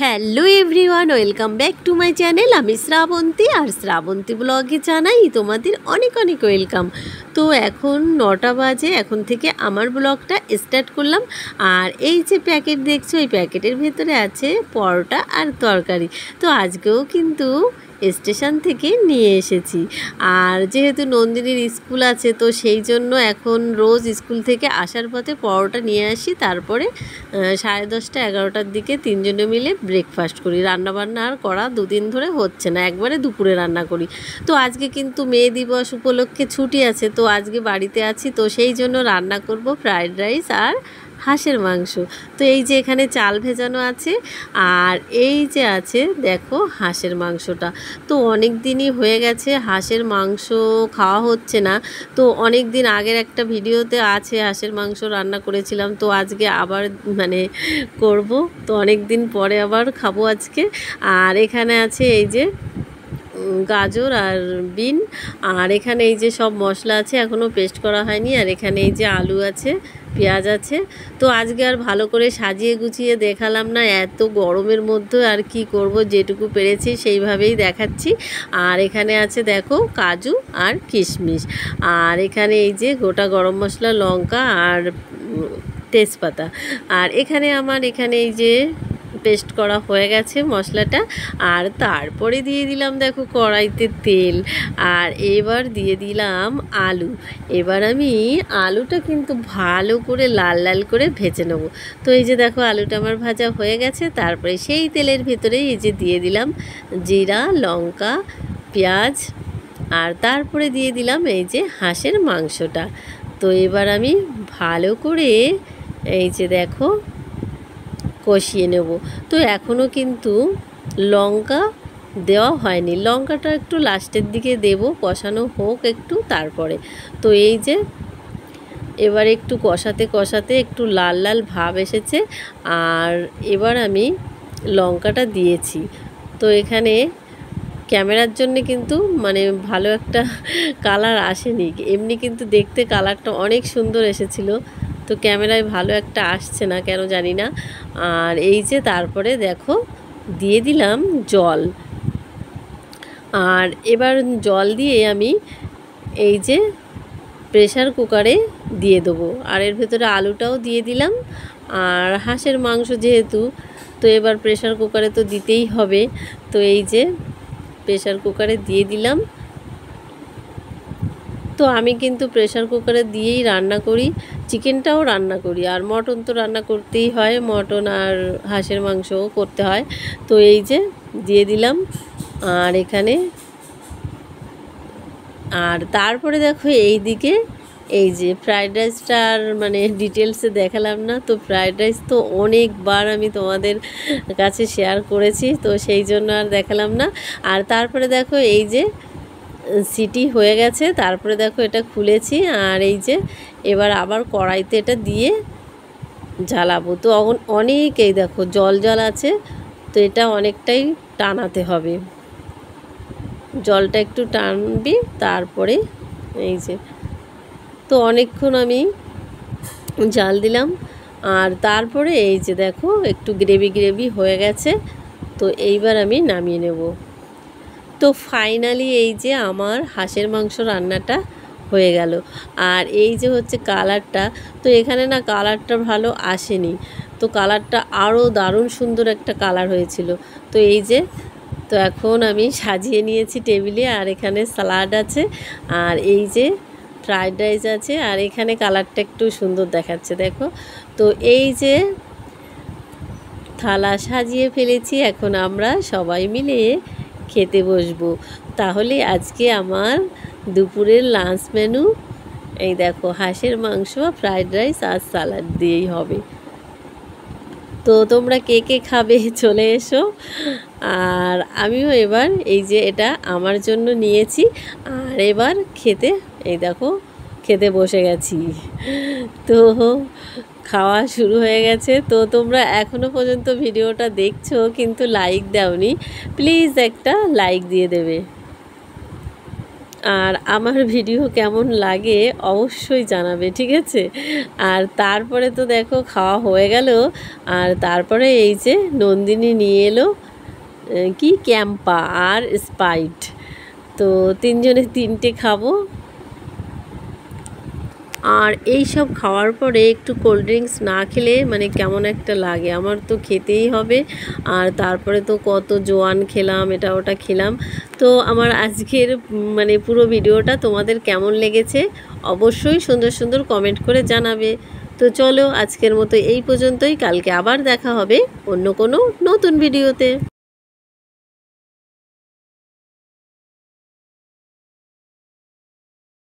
Hello everyone, welcome back to my channel. আমি শ্রাবন্তী, আর শ্রাবন্তী ব্লগে জানাই তোমাদের অনেক অনেক ওয়েলকাম। তো এখন 9টা বাজে, এখন থেকে আমার ব্লগটা স্টার্ট করলাম। আর এই যে প্যাকেট দেখছো, এই প্যাকেটের ভেতরে আছে পরোটা আর তরকারি। তো আজকেও কিন্তু স্টেশন থেকে নিয়ে এসেছি। আর যেহেতু নন্দিনীর স্কুল আছে, তো সেই জন্য এখন রোজ স্কুল থেকে আসার পথে পরোটা নিয়ে আসি। তারপরে 10:30 11টার দিকে তিনজনে মিলে ব্রেকফাস্ট করি। রান্নাবান্না আর করা দুদিন ধরে হচ্ছে না, একবারে দুপুরে রান্না করি। তো আজকে কিন্তু মে দিবস উপলক্ষে ছুটি আছে, তো আজকে বাড়িতে আছি, তো সেই জন্য রান্না করব ফ্রায়েড রাইস আর হাঁসের মাংস। তো এই যে এখানে চাল ভেজানো আছে, আর এই যে আছে দেখো হাঁসের মাংসটা। তো অনেক দিনই হয়ে গেছে হাঁসের মাংস খাওয়া হচ্ছে না। তো অনেক দিন আগের একটা ভিডিওতে আছে হাঁসের মাংস রান্না করেছিলাম, তো আজকে আবার করব। তো অনেক দিন পরে আবার খাবো আজকে। আর এখানে আছে এই যে গাজর আর বিন, আর এখানে এই যে সব মশলা আছে, এখনও পেস্ট করা হয়নি। আর এখানে এই যে আলু আছে, পেঁয়াজ আছে। তো আজকে আর ভালো করে সাজিয়ে গুছিয়ে দেখালাম না, এত গরমের মধ্যে আর কি করব, যেটুকু পেরেছি সেইভাবেই দেখাচ্ছি। আর এখানে আছে দেখো কাজু আর কিশমিশ, আর এখানে এই যে গোটা গরম মশলা, লঙ্কা আর তেজপাতা। আর এখানে এই যে পেস্ট করা হয়ে গেছে মশলাটা। আর তারপরে দিয়ে দিলাম দেখো কড়াইতে তেল, আর এবার দিয়ে দিলাম আলু। এবার আমি আলুটা কিন্তু ভালো করে লাল লাল করে ভেজে নেবো। তো এই যে দেখো আলুটা আমার ভাজা হয়ে গেছে। তারপরে সেই তেলের ভেতরেই এই যে দিয়ে দিলাম জিরা, লঙ্কা, পেঁয়াজ, আর তারপরে দিয়ে দিলাম এই যে হাঁসের মাংসটা। তো এবার আমি ভালো করে এই যে দেখো কষিয়ে নেব। তো এখনও কিন্তু লঙ্কা দেওয়া হয়নি, লঙ্কাটা একটু লাস্টের দিকে দেব, কষানো হোক একটু তারপরে। তো এই যে এবার একটু কষাতে কষাতে একটু লাল লাল ভাব এসেছে, আর এবার আমি লঙ্কাটা দিয়েছি। তো এখানে ক্যামেরার জন্য কিন্তু ভালো একটা কালার আসেনি, এমনি কিন্তু দেখতে কালারটা অনেক সুন্দর এসেছিলো। তো ক্যামেরায় ভালো একটা আসছে না কেন জানি না। আর এই যে তারপরে দেখো দিয়ে দিলাম জল, আর এবার জল দিয়ে আমি এই যে প্রেসার কুকারে দিয়ে দেবো। আর এর ভেতরে আলুটাও দিয়ে দিলাম। আর হাঁসের মাংস যেহেতু, তো এবার প্রেসার কুকারে তো দিতেই হবে। তো এই যে প্রেসার কুকারে দিয়ে দিলাম। তো আমি কিন্তু প্রেসার কুকারে দিয়েই রান্না করি, চিকেনটাও রান্না করি, আর মটন তো রান্না করতেই হয়, মটন আর হাঁসের মাংসও করতে হয়। তো এই যে দিয়ে দিলাম। আর এখানে আর তারপরে দেখো এই দিকে এই যে ফ্রায়েড রাইসটা আর ডিটেলসে দেখালাম না। তো ফ্রায়েড রাইস তো অনেকবার আমি তোমাদের কাছে শেয়ার করেছি, তো সেই জন্য আর দেখালাম না। আর তারপরে দেখো এই যে সিটি হয়ে গেছে, তারপরে দেখো এটা খুলেছি। আর এই যে এবার আবার কড়াইতে এটা দিয়ে জ্বালাবো। তো অনেক এই দেখো জল জল আছে, তো এটা অনেকটাই টানাতে হবে, জলটা একটু টানবি তারপরে এই যে। তো অনেকক্ষণ আমি জাল দিলাম, আর তারপরে এই যে দেখো একটু গ্রেভি গ্রেভি হয়ে গেছে। তো এইবার আমি নামিয়ে নেব। তো ফাইনালি এই যে আমার হাঁসের মাংস রান্নাটা হয়ে গেল। আর এই যে হচ্ছে কালারটা, তো এখানে না কালারটা ভালো আসেনি, তো কালারটা আরও দারুণ সুন্দর একটা কালার হয়েছিল। তো এই যে তো এখন আমি সাজিয়ে নিয়েছি টেবিলে, আর এখানে স্যালাড আছে, আর এই যে ফ্রায়েড রাইস আছে, আর এখানে কালারটা একটু সুন্দর দেখাচ্ছে দেখো। তো এই যে থালা সাজিয়ে ফেলেছি, এখন আমরা সবাই মিলে খেতে বসবো। তাহলে আজকে আমার দুপুরের লাঞ্চ মেনু এই দেখো হাঁসের মাংস, ফ্রায়েড রাইস আর স্যালাড দিয়েই হবে। তো তোমরা কে কে খাবে চলে এসো। আর আমিও এবার এই যে এটা আমার জন্য নিয়েছি, আর এবার এই দেখো খেতে বসে গেছি। তো খাওয়া শুরু হয়ে গেছে। তো তোমরা এখনও পর্যন্ত ভিডিওটা দেখছো কিন্তু লাইক দাওনি, প্লিজ একটা লাইক দিয়ে দেবে। আর আমার ভিডিও কেমন লাগে অবশ্যই জানাবে, ঠিক আছে। আর তারপরে তো দেখো খাওয়া হয়ে গেল, আর তারপরে এই যে নন্দিনী নিয়ে এলো কি ক্যাম্পা আর স্প্রাইট। তো তিনজনে তিনটে খাবো। আর এই সব খাওয়ার পরে একটু কোল্ড ড্রিঙ্কস না খেলে মানে কেমন একটা লাগে, আমার তো খেতেই হবে। আর তারপরে তো কত জোয়ান খেলাম, এটা ওটা খেলাম। তো আমার আজকের মানে পুরো ভিডিওটা তোমাদের কেমন লেগেছে অবশ্যই সুন্দর সুন্দর কমেন্ট করে জানাবে। তো চলো আজকের মতো এই পর্যন্তই, কালকে আবার দেখা হবে অন্য কোনো নতুন ভিডিওতে।